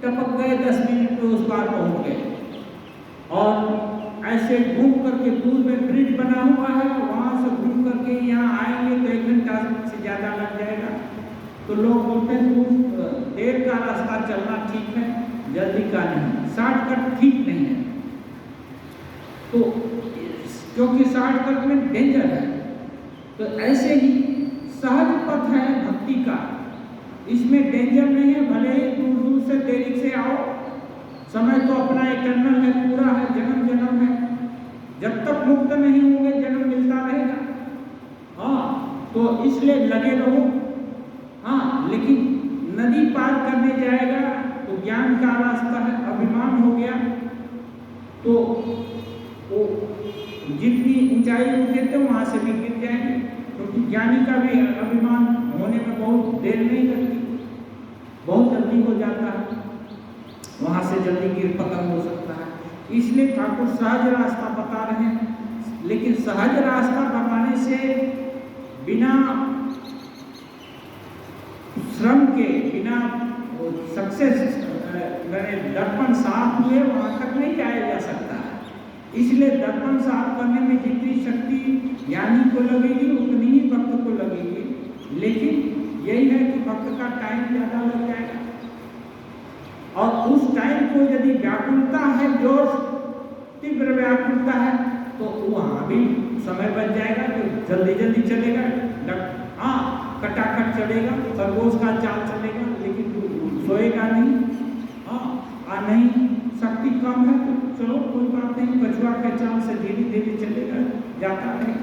S1: टपक गए 10 मिनट में उस पार पहुंच गए। और ऐसे घूम करके दूर में ब्रिज बना हुआ है, वहां से घूम करके यहाँ आएंगे तो 1 घंटा से ज़्यादा लग जाएगा। तो लोग बोलते हैं दूर देर का रास्ता चलना ठीक है, जल्दी का नहीं, शॉर्टकट ठीक नहीं है। तो क्योंकि शॉर्टकट में डेंजर है, तो ऐसे ही सहज पथ है भक्ति का, इसमें डेंजर नहीं है। भले ही दूर दूर से देरी से आओ, समय तो अपना इटर्नल है, पूरा है, जन्म जन्म है। जब तक मुक्त नहीं होंगे जन्म मिलता रहेगा। हाँ, तो इसलिए लगे रहो। हाँ, लेकिन नदी पार करने जाएगा तो ज्ञान का रास्ता है। अभिमान हो गया तो वो जितनी ऊंचाई उठे थे वहां से भी गिर जाएंगे। क्योंकि ज्ञानी का भी अभिमान होने में बहुत देर नहीं लगती, बहुत जल्दी हो जाता है, वहां से जल्दी गिर पकड़ हो सकता है। इसलिए ठाकुर सहज रास्ता बता रहे हैं। लेकिन सहज रास्ता बताने से बिना श्रम के, बिना सक्सेस दर्पण साफ हुए वहां तक नहीं जाया जा सकता है। इसलिए दर्पण साफ करने में जितनी शक्ति ज्ञानी को लगेगी उतनी ही भक्त को लगेगी। लेकिन यही है कि भक्त का टाइम ज़्यादा लग जाएगा, और उस टाइम को यदि व्याकुलता है, जो तीव्र व्याकुलता है, तो वहाँ भी समय बच जाएगा, तो जल्दी जल्दी चलेगा। हाँ, कटाकट चलेगा, खरगोश का चाल चलेगा, लेकिन सोएगा नहीं। हाँ, नहीं शक्ति कम है तो चलो कोई बात नहीं, कछुआ के चाल से धीरे धीरे चलेगा, जाता नहीं।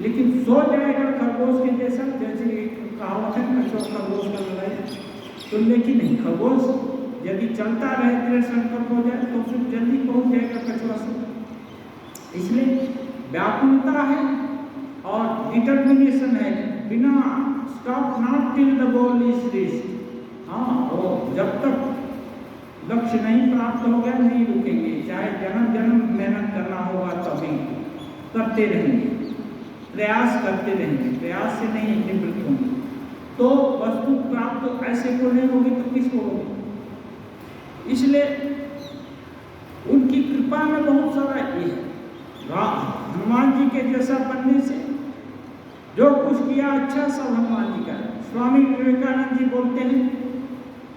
S1: लेकिन सो जाएगा खरगोश के जैसा, जैसे कहावत है कछुआ खरगोश का लड़ाई, तो लेकिन नहीं, खरगोश यदि चलता रहे, तेरे संकल्प हो जाए तो फिर जल्दी पहुंच जाएगा कछुआ से। इसलिए व्याकुलता है और डिटर्मिनेशन है, बिना stop not till the goal is reached. हाँ, और जब तक लक्ष्य नहीं प्राप्त हो गया नहीं रुकेंगे, चाहे जन्म जन्म मेहनत करना होगा तभी करते रहेंगे, प्रयास करते रहेंगे, प्रयास से नहीं निवृत्त होंगे। तो वस्तु प्राप्त ऐसे को नहीं होगी तो किसको होगी? इसलिए उनकी कृपा में बहुत सारा ये है। हनुमान जी के जैसा बनने से जो कुछ किया अच्छा सब हनुमान जी का। स्वामी विवेकानंद जी बोलते हैं,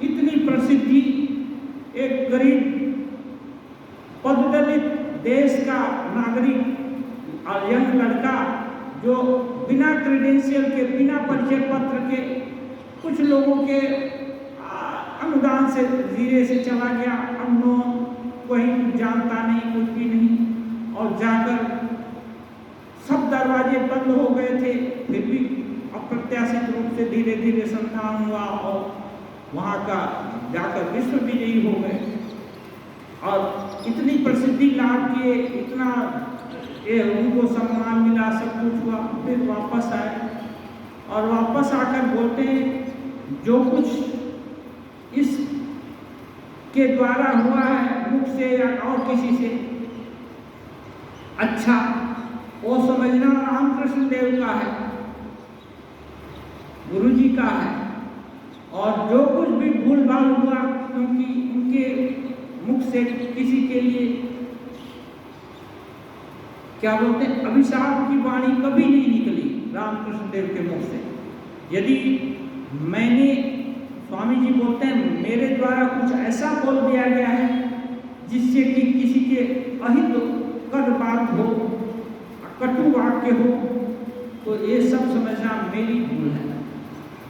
S1: इतनी प्रसिद्धि एक गरीब पददलित देश का नागरिक और यंग लड़का जो बिना क्रेडेंशियल के, बिना परिचय पत्र के, कुछ लोगों के अनुदान से धीरे से चला गया, अम्नो कोई जानता नहीं, कुछ भी नहीं, और जाकर सब दरवाजे बंद हो गए थे, फिर भी अप्रत्याशित रूप उससे धीरे धीरे संतान हुआ और वहाँ का जाकर विश्व विजयी हो गए और इतनी प्रसिद्धि लाभ किए, इतना उनको सम्मान मिला, सब कुछ हुआ। फिर वापस आए और वापस आकर बोलते हैं जो कुछ इस के द्वारा हुआ है मुख से या और किसी से अच्छा, वो समझना रामकृष्ण देव का है, गुरु जी का है। और जो कुछ भी भूल भाल हुआ क्योंकि उनके मुख से किसी के लिए क्या बोलते हैं अभिशाप की वाणी कभी नहीं निकली रामकृष्ण देव के मुख से। यदि मैंने, स्वामी जी बोलते हैं, मेरे द्वारा कुछ ऐसा बोल दिया गया है जिससे कि किसी के अहित कर बात हो, कटु वाक्य हो, तो ये सब समझना मेरी भूल है।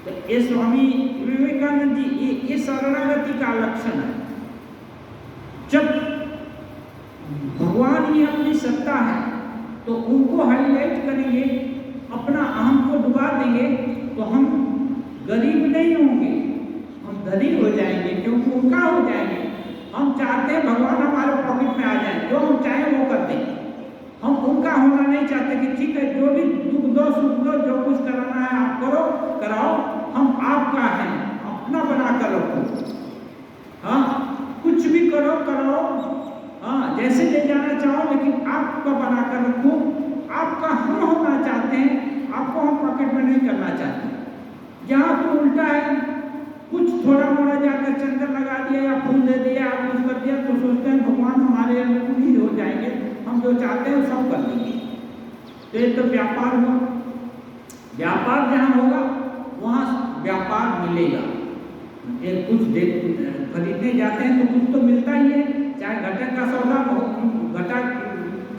S1: तो ये स्वामी विवेकानंद जी ये शरणागति का लक्षण है। जब भगवान ही अपनी सत्ता है तो उनको हाईलाइट करेंगे, अपना अहम को डुबा देंगे तो हम गरीब नहीं होंगे, हम धनी हो जाएंगे क्योंकि उनका हो जाएंगे। हम चाहते हैं भगवान हमारे पॉकेट में आ जाए, जो हम चाहें वो कर दें। हम उनका होना नहीं चाहते कि ठीक है जो भी दुख दो सुख दो, जो कुछ कराना है आप करो कराओ, हम आपका है, अपना बना कर रखो। हाँ, कुछ भी करो कराओ, हाँ जैसे ले जाना चाहो, लेकिन आपका बना कर रखो। आपका हम होना चाहते हैं, आपको हम पॉकेट में नहीं करना चाहते। यहाँ तो उल्टा है, कुछ थोड़ा मोड़ा जाकर चंदन लगा दिया या फूल दे दिया, आप कुछ कर दिया तो सोचते हैं भगवान हमारे अनुकूल ही हो जाएंगे, हम जो चाहते हैं सब कर देंगे। तो ये तो व्यापार हुआ। व्यापार जहाँ होगा वहाँ व्यापार मिलेगा। ये कुछ खरीदने जाते हैं तो कुछ तो मिलता ही है, चाहे घटे का सौदा हो, घटा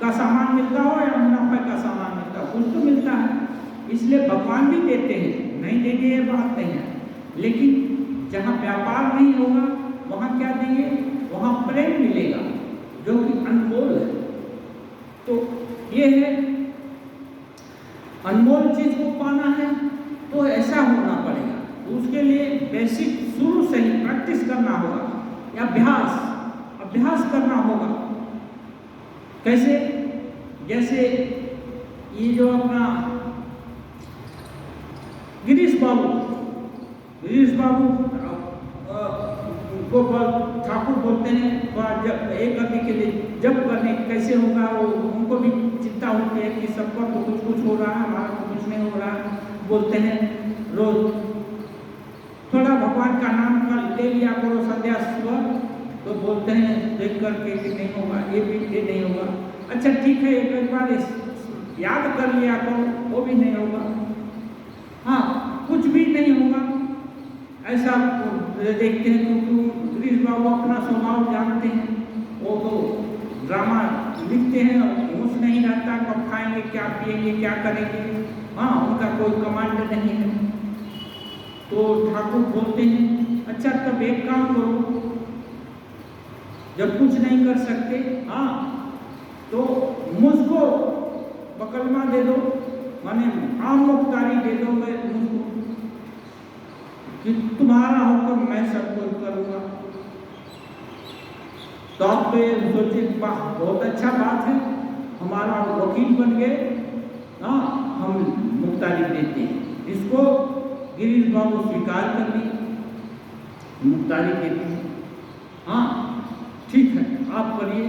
S1: का सामान मिलता हो या मुनाफा का सामान मिलता हो, कुछ तो मिलता है। इसलिए भगवान भी देते हैं, नहीं देंगे ये बात नहीं है। लेकिन जहाँ व्यापार नहीं होगा वहाँ क्या देंगे, वहाँ प्रेम मिलेगा जो कि अनमोल है। तो ये है, अनमोल चीज को पाना है तो ऐसा होना पड़ेगा। तो उसके लिए बेसिक शुरू से ही प्रैक्टिस करना होगा या अभ्यास करना होगा। कैसे? जैसे ये जो अपना गिरीश बाबू को ठाकुर बोलते हैं, जब एक आदमी के लिए जब करने कैसे होगा, वो उनको भी चिंता होती है कि सबका तो कुछ हो रहा है, हमारा तो कुछ नहीं हो रहा है। बोलते हैं रोज थोड़ा भगवान का नाम ले लिया करो संध्या सुबह, तो बोलते हैं देख करके कि नहीं होगा, ये नहीं होगा। अच्छा ठीक है, एक बार याद कर लिया करो, वो भी नहीं होगा। हाँ, कुछ भी नहीं होगा ऐसा देखते हैं। क्योंकि गिरीश बाबू अपना स्वभाव जानते हैं, वो तो ड्रामा लिखते हैं, होश नहीं रहता कब खाएंगे, क्या पिएंगे, क्या करेंगे। हाँ, उनका कोई कमांड नहीं है। तो ठाकुर बोलते हैं अच्छा तब एक काम करो, जब कुछ नहीं कर सकते हाँ तो मुझको बकलमा दे दो, माने आम मुख्तारी दे दो मैं मुझको, कि तुम्हारा हुक्म मैं सब कुछ करूँगा। तो आप तो ये सोचे बहुत अच्छा बात है, हमारा वकील बन गए, हाँ हम मुख्तारी देते हैं। इसको गिरीश बाबू स्वीकार कर ली, मुख्तारी देते हैं। हाँ ठीक है, आप करिए,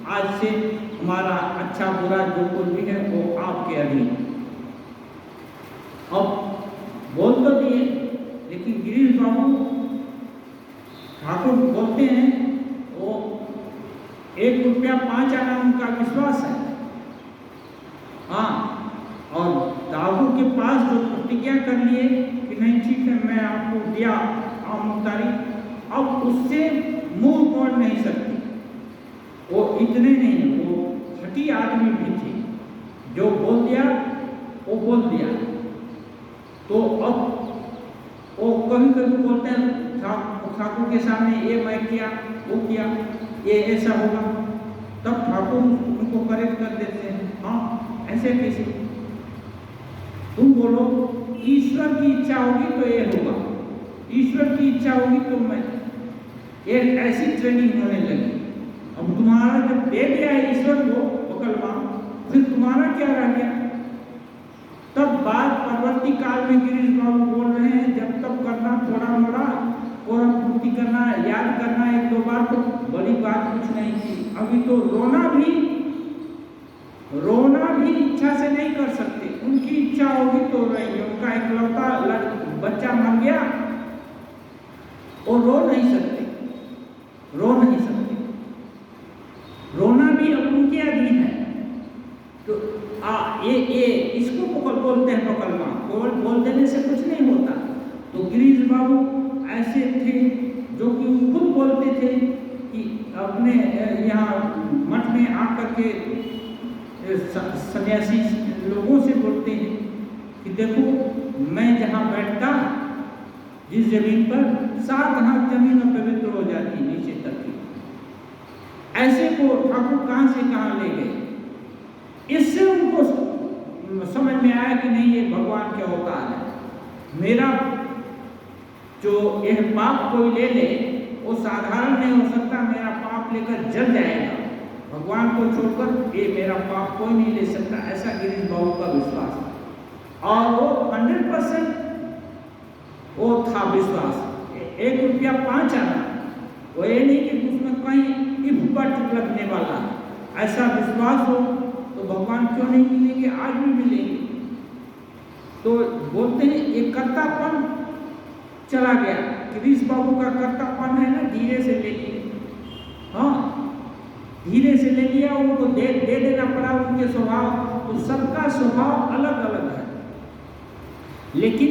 S1: आज से हमारा अच्छा बुरा जो कुछ भी है वो आपके अधीन। अब बोल तो दिए, लेकिन गिरीश बाबू ठाकुर बोलते हैं वो 1 रुपया 5 आना उनका विश्वास है। हाँ, और ठाकुर के पास जो प्रतिज्ञा कर लिए कि नहीं ठीक है मैं आपको दिया आम मुख्तारी, अब उससे मुंह मोड़ नहीं सकती। वो इतने नहीं, वो छठी आदमी भी थे, जो बोल दिया वो बोल दिया। तो अब वो कभी कभी बोलते हैं ठाकुर के सामने ये मैं किया वो किया, ये ऐसा होगा, तब ठाकुर उनको करेक्ट कर देते हैं। हाँ ऐसे कैसे, तुम बोलो ईश्वर की इच्छा होगी तो ये होगा, ईश्वर की इच्छा होगी तो मैं, एक ऐसी ट्रेनिंग होने लगी। अब तुम्हारा जब दे दिया है ईश्वर को पकड़वा, फिर तुम्हारा क्या रह गया? तब बात परवर्ती काल में गिरीश बाबू बोल रहे हैं, जब तब करना थोड़ा मोड़ा और पूर्ति करना, याद करना एक दो बार तो बड़ी बात कुछ नहीं थी। अभी तो रोना भी इच्छा से नहीं कर सकते, उनकी इच्छा होगी तो रहेंगे। उनका इकलौता बच्चा मर गया और रो नहीं सकते। रोना भी अब उनके अधीन है। तो ये इसको बोलते हैं पकड़ना, बोल देने से कुछ नहीं होता। तो गिरीश बाबू ऐसे थे जो कि खुद बोलते थे कि अपने यहाँ मठ में आकर के सन्यासी लोगों से बोलते हैं कि देखो मैं जहाँ बैठता, जिस जमीन पर 7 हाथ जमीन पवित्र हो जाती नीचे तक की, ऐसे को ठाकुर कहाँ से कहाँ ले गए। इससे उनको समझ में आया कि नहीं, ये भगवान के अवतार है। मेरा जो यह पाप कोई ले ले वो साधारण नहीं हो सकता, मेरा पाप लेकर जल जाएगा। भगवान को छोड़कर ये मेरा पाप कोई नहीं ले सकता, ऐसा गिरीश बाबू का विश्वास है। और वो 100% वो था विश्वास। 1 रुपया 5 आना, वो ये नहीं कि उसमें कहीं इफपट लगने वाला, ऐसा विश्वास हो तो भगवान क्यों नहीं मिलेंगे, आज भी मिलेंगे। तो बोलते हैं एक कर्तापन चला गया। गिरीश बाबू का कर्तापन है ना, धीरे से ले लिए, हाँ धीरे से ले लिया, उनको दे देना पड़ा उनके स्वभाव। तो सबका स्वभाव अलग अलग है, लेकिन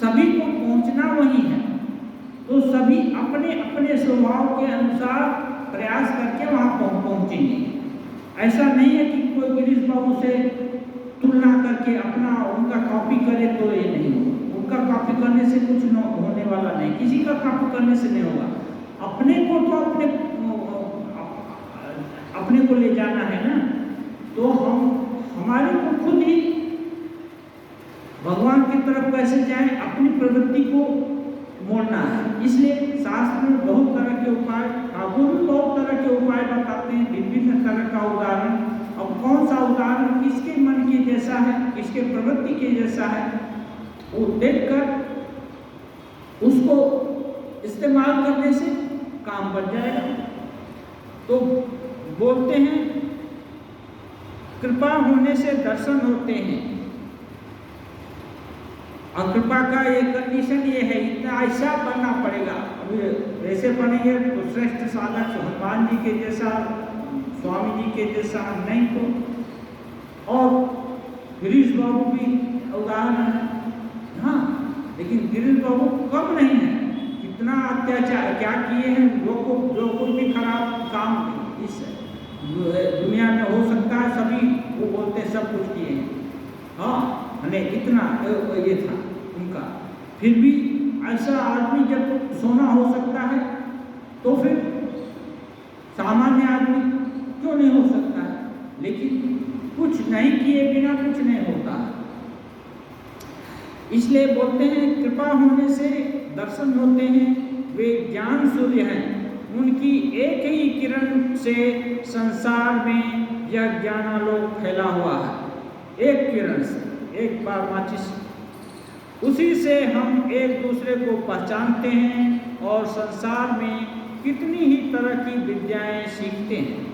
S1: सभी को पहुंचना वही है। तो सभी अपने अपने स्वभाव के अनुसार प्रयास करके वहां पहुंचेंगे। ऐसा नहीं है कि कोई गिरीश बाबू से तुलना करके अपना उनका कॉपी करे तो ये नहीं होगा। उनका कॉपी करने से कुछ होने वाला नहीं, किसी का कॉपी करने से नहीं होगा। अपने को तो अपने को ले जाना है ना। तो हमारे को खुद ही भगवान की तरफ कैसे जाएं, अपनी प्रवृत्ति को मोड़ना है। इसलिए शास्त्र में बहुत तरह के उपाय, ठाकुर भी बहुत तरह के उपाय बताते हैं, विभिन्न तरह का उदाहरण। अब कौन सा उदाहरण किसके मन के जैसा है, किसके प्रवृत्ति के जैसा है, वो देखकर उसको इस्तेमाल करने से काम बन जाएगा। तो बोलते हैं कृपा होने से दर्शन होते हैं, और कृपा का ये कंडीशन ये है, इतना ऐसा बनना पड़ेगा। अभी वैसे बनेंगे तो श्रेष्ठ साधक हनुमान जी के जैसा, स्वामी जी के जैसा नहीं तो। और गिरीश बाबू भी उदाहरण है, हाँ, लेकिन गिरीश बाबू कम नहीं है। कितना अत्याचार क्या किए हैं, जो कोई भी खराब काम इस दुनिया में हो सकता है, सभी वो बोलते हैं सब कुछ किए हैं, हाँ, मैंने इतना ये था उनका। फिर भी ऐसा आदमी जब सोना हो सकता है तो फिर सामान्य आदमी क्यों नहीं हो सकता है। लेकिन कुछ नहीं किए बिना कुछ नहीं होता है। इसलिए बोलते हैं कृपा होने से दर्शन होते हैं। वे ज्ञान सूर्य हैं, उनकी एक ही किरण से संसार में यह ज्ञानालोक फैला हुआ है। एक किरण से, एक बार माचिस, उसी से हम एक दूसरे को पहचानते हैं और संसार में कितनी ही तरह की विद्याएं सीखते हैं।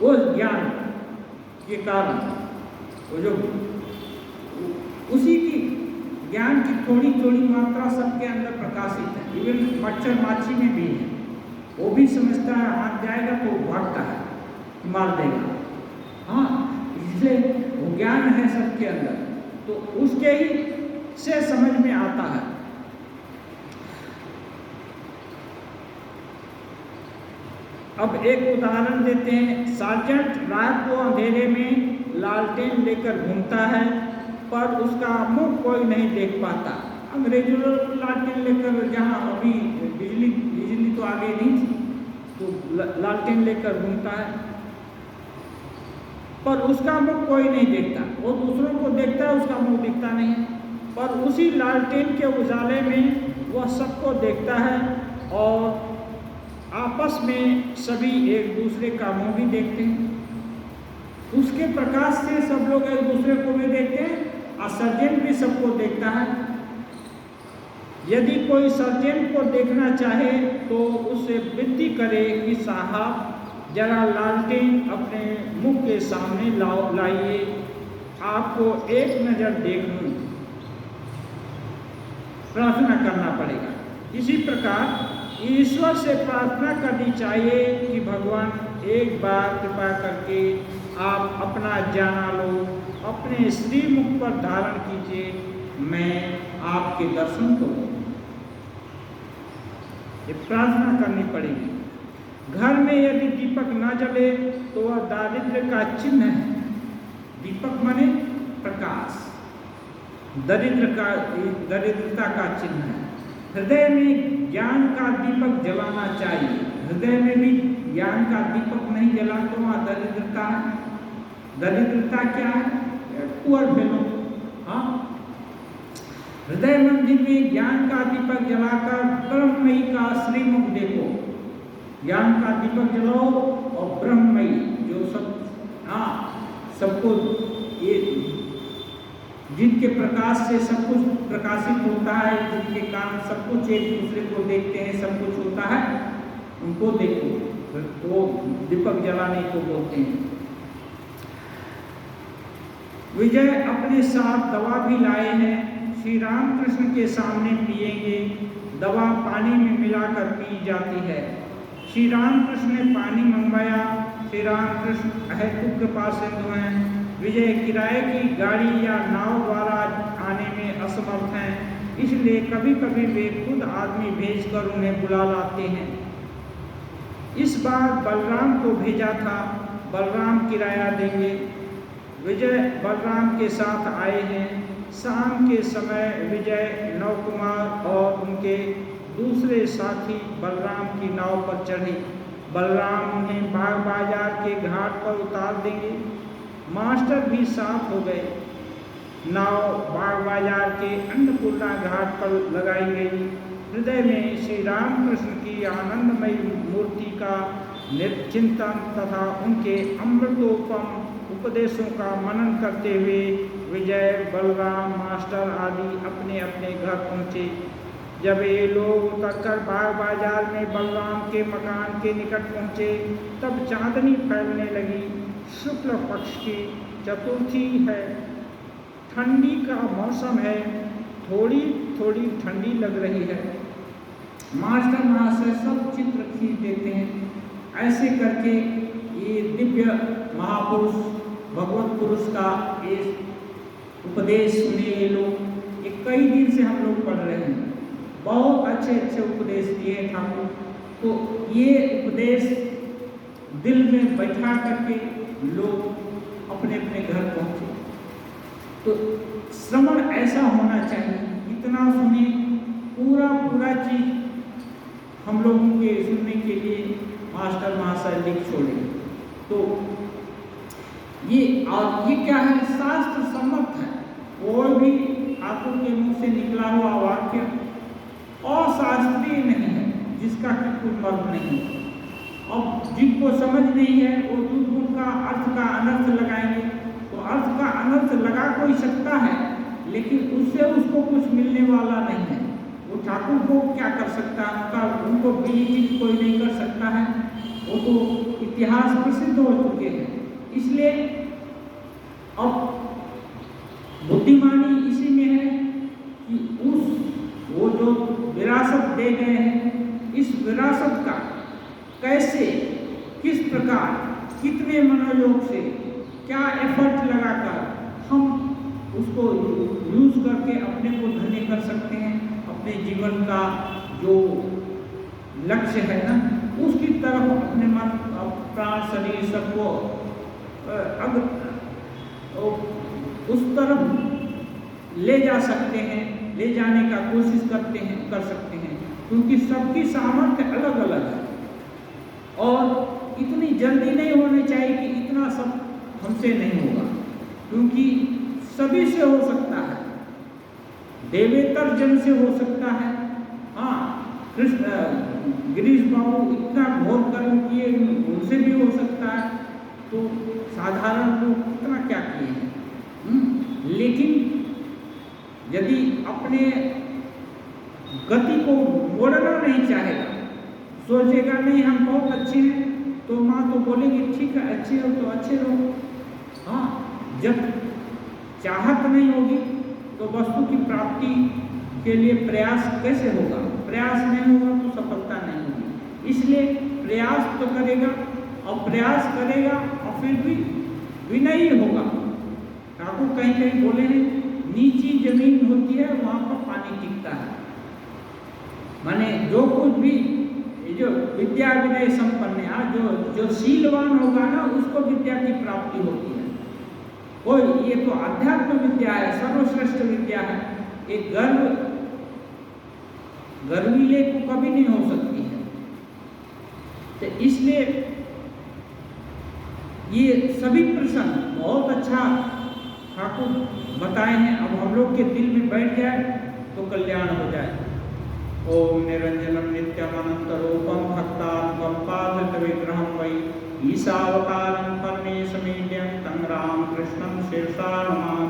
S1: वो ज्ञान के कारण, वो जो उसी की ज्ञान की थोड़ी थोड़ी मात्रा सबके अंदर प्रकाशित है। इवन मच्छर माछी में भी है, वो भी समझता है हाथ जाएगा तो भागता है, मार देगा, हाँ, इसलिए वो ज्ञान है सबके अंदर। तो उसके ही से समझ में आता है। अब एक उदाहरण देते हैं। सार्जेंट रात को अंधेरे में लालटेन लेकर घूमता है, पर उसका मुंह कोई नहीं देख पाता। अंग्रेजों लालटेन लेकर, जहाँ अभी बिजली तो आगे नहीं थी, तो लालटेन लेकर घूमता है, पर उसका मुंह कोई नहीं देखता। वो दूसरों को देखता है, उसका मुंह दिखता नहीं। पर उसी लालटेन के उजाले में वह सबको देखता है और आपस में सभी एक दूसरे का मुंह भी देखते हैं। उसके प्रकाश से सब लोग एक दूसरे को भी देखते हैं और सर्जन भी सबको देखता है। यदि कोई सर्जन को देखना चाहे तो उससे विनती करे कि साहब जरा लालटेन अपने मुख के सामने लाइए, आपको एक नज़र देख लूँ। प्रार्थना करना पड़ेगा। इसी प्रकार ईश्वर से प्रार्थना करनी चाहिए कि भगवान एक बार कृपा करके आप अपना जाना लो, अपने श्रीमुख पर धारण कीजिए, मैं आपके दर्शन करूँ। ये प्रार्थना करनी पड़ेगी। घर में यदि दीपक ना जले तो वह दारिद्र्य का चिन्ह है। दीपक माने प्रकाश, दरिद्रता का चिन्ह है। हृदय में ज्ञान का दीपक जलाना चाहिए। हृदय में भी ज्ञान का दीपक नहीं जला तो वहाँ दरिद्रता है। दरिद्रता क्या है? Poor fellow. हाँ, हृदय मंदिर में ज्ञान का दीपक जलाकर ब्रह्ममयी का श्रीमुख देखो। ज्ञान का दीपक जलाओ और ब्रह्ममयी जो सबको ये जिनके प्रकाश से सब कुछ प्रकाशित होता है, जिनके कारण सब कुछ एक दूसरे को देखते हैं, सब कुछ होता है, उनको देखो, तो दीपक जलाने को बोलते हैं। विजय अपने साथ दवा भी लाए हैं। श्री रामकृष्ण के सामने पिएंगे। दवा पानी में मिलाकर पी जाती है। श्री रामकृष्ण ने पानी मंगवाया। श्री रामकृष्ण अहेतुक कृपा सिंधु हैं। विजय किराए की गाड़ी या नाव द्वारा आने में असमर्थ हैं, इसलिए कभी कभी वे खुद आदमी भेजकर उन्हें बुला लाते हैं। इस बार बलराम को भेजा था, बलराम किराया देंगे। विजय बलराम के साथ आए हैं। शाम के समय विजय नवकुमार और उनके दूसरे साथी बलराम की नाव पर चढ़े। बलराम उन्हें बाग बाजार के घाट पर उतार देंगे। मास्टर भी साथ हो गए। नाव बाग बाजार के अन्नपूर्णा घाट पर लगाई गई। हृदय में श्री रामकृष्ण की आनंदमयी मूर्ति का चिंतन तथा उनके अमृतोपम उपदेशों का मनन करते हुए विजय, बलराम, मास्टर आदि अपने अपने घर पहुँचे। जब ये लोग उतरकर बाग बाजार में बलराम के मकान के निकट पहुँचे तब चांदनी फैलने लगी। शुक्ल पक्ष की चतुर्थी है। ठंडी का मौसम है। थोड़ी थोड़ी ठंडी लग रही है। मास्टर महाशय सब चित्र खींच देते हैं। ऐसे करके ये दिव्य महापुरुष भगवत पुरुष का ये उपदेश सुने ये लोग। ये कई दिन से हम लोग पढ़ रहे हैं। बहुत अच्छे अच्छे उपदेश दिए ठाकुर। तो ये उपदेश दिल में बैठा करके लोग अपने अपने घर पहुँचे। तो श्रवण ऐसा होना चाहिए, इतना सुने, पूरा चीज हम लोगों के सुनने के लिए मास्टर महाशय लिख छोड़े। तो ये क्या है? शास्त्र सम्मत है। कोई भी ठाकुर के मुंह से निकला हुआ वाक्य अशास्त्रीय नहीं है, जिसका कोई मर्म नहीं है। अब जिनको समझ नहीं है वो दूर का अर्थ का अनर्थ लगाएंगे। तो अर्थ का अनर्थ लगा कोई सकता है, लेकिन उससे उसको कुछ मिलने वाला नहीं है। वो ठाकुर को क्या कर सकता है? उनको बेइज्जती कोई नहीं कर सकता है। वो तो इतिहास प्रसिद्ध हो चुके हैं। इसलिए अब बुद्धिमानी इसी में है कि वो जो विरासत दे गए हैं, इस विरासत का कैसे, किस प्रकार, कितने मनोयोग से, क्या एफर्ट लगाकर हम उसको यूज करके अपने को धन्य कर सकते हैं। अपने जीवन का जो लक्ष्य है ना, उसकी तरफ अपने मन, प्राण, शरीर सबको उस तरफ ले जा सकते हैं, ले जाने का कोशिश कर सकते हैं, क्योंकि सबकी सामर्थ्य अलग अलग है। और इतनी जल्दी नहीं होनी चाहिए कि इतना सब हमसे नहीं होगा, क्योंकि सभी से हो सकता है। देवेतर जन से हो सकता है। हाँ, कृष्ण गिरीश बाबू इतना घोर कर्म किए, उनसे भी हो सकता है। तो साधारण लोग कितना क्या किए हैं। लेकिन यदि अपने गति को मोड़ना नहीं चाहेगा, सोचेगा नहीं हम बहुत अच्छे हैं, तो माँ तो बोलेगी ठीक है अच्छे हो तो अच्छे रहो। हाँ, जब चाहत नहीं होगी तो वस्तु की प्राप्ति के लिए प्रयास कैसे होगा? प्रयास नहीं होगा तो सफलता नहीं होगी। इसलिए प्रयास तो करेगा, और प्रयास करेगा और फिर भी विनयी होगा। ठाकुर कहीं कहीं बोले हैं, नीची जमीन होती है वहाँ पर पानी टिकता है। माने जो कुछ भी जो विद्या विनय संपन्न है, जो शीलवान होगा ना, उसको विद्या की प्राप्ति होती है। कोई ये तो अध्यात्म विद्या है, सर्वश्रेष्ठ विद्या है। एक गर्वीले को कभी नहीं हो सकती है। तो इसलिए ये सभी प्रसंग बहुत अच्छा ठाकुर बताए हैं। अब हम लोग के दिल में बैठ जाए तो कल्याण हो जाए। ओम निरंजनम नित्यमनंतरूपम भक्तात्मकं पादत विग्रहं वै ईशावतारं परमेशमीड्यं तं रामकृष्णं शीर्षा नमामि।